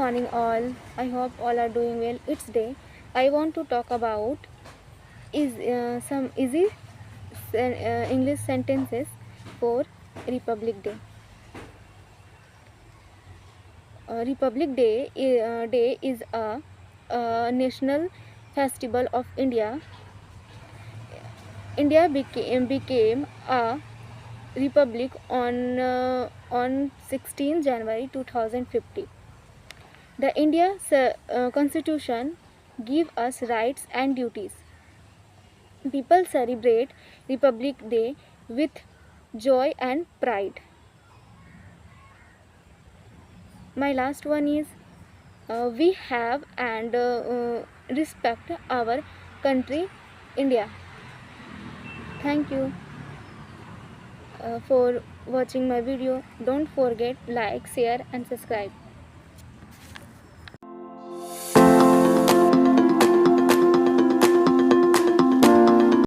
morning all. I hope all are doing well. It's day. I want to talk about some easy English sentences for Republic Day. Day is a national festival of India. India became a republic on 16 January 2050. The India Constitution give us rights and duties. People celebrate Republic Day with joy and pride. My last one is we have and respect our country, India. Thank you for watching my video. Don't forget like, share and subscribe.